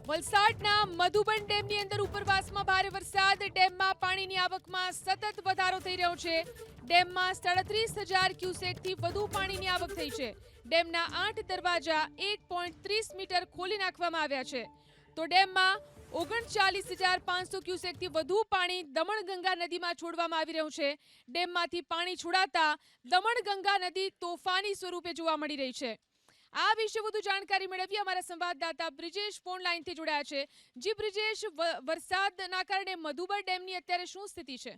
વલસાડના મધુબન ડેમની અંદર ઉપરવાસમાં ભારે વરસાદ, ડેમમાં પાણીની આવકમાં સતત વધારો થઈ રહ્યો છે. ડેમમાં 37,000 ક્યુસેકથી વધુ પાણીની આવક થઈ છે. ડેમના 8 દરવાજા 1.30 મીટર ખોલી નાખવામાં આવ્યા છે. તો ડેમમાં 39,500 ક્યુસેકથી વધુ પાણી દમણગંગા નદીમાં છોડવામાં આવી રહ્યું છે. ડેમમાંથી પાણી છોડાતા દમણગંગા નદી તોફાની સ્વરૂપે જોવા મળી રહી છે. આ વિશે વધુ જાણકારી મેળવી અમારા સંવાદદાતા બ્રિજેશ ફોન લાઈનથી જોડાયા છે. જી બ્રિજેશ, વરસાદના કારણે મધુબન ડેમની અત્યારે શું સ્થિતિ છે?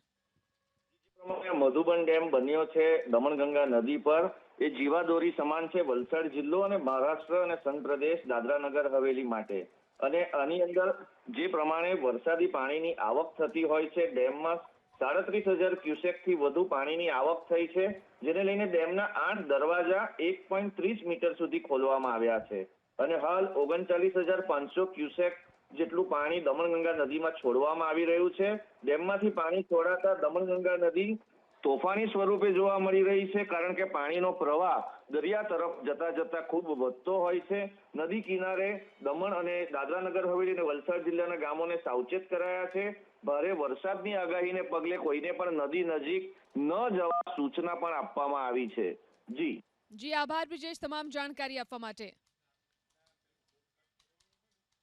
મધુબન ડેમ બન્યો છે દમણગંગા નદી પર. એ જીવાદોરી સમાન છે વલસાડ જિલ્લો અને મહારાષ્ટ્ર અને સંઘ પ્રદેશ દાદરા નગર હવેલી માટે. અને આની અંદર જે પ્રમાણે વરસાદી પાણીની આવક થતી હોય છે, ડેમમાં 37,000 ક્યુસેકથી વધુ પાણીની આવક થઈ છે, જેને લઈને ડેમના 8 દરવાજા 1.30 મીટર સુધી ખોલવામાં આવ્યા છે. અને હાલ 39,500 ક્યુસેક જેટલું પાણી દમણગંગા નદીમાં છોડવામાં આવી રહ્યું છે. ડેમમાંથી પાણી છોડાતા દમણગંગા નદી તોફાની સ્વરૂપે જોવા મળી રહી છે, કારણ કે પાણીનો પ્રવાહ દરિયા તરફ જતા જતા ખૂબ વધતો હોય છે. નદી કિનારે દમણ અને દાદરા નગર હવેલી અને વલસાડ જિલ્લાના ગામોને સાવચેત કરાયા છે. ભારે વરસાદની આગાહીને પગલે કોઈને પણ નદી નજીક ન જવા સૂચના પણ આપવામાં આવી છે. જી જી આભાર બ્રિજેશ, તમામ જાણકારી આપવા માટે.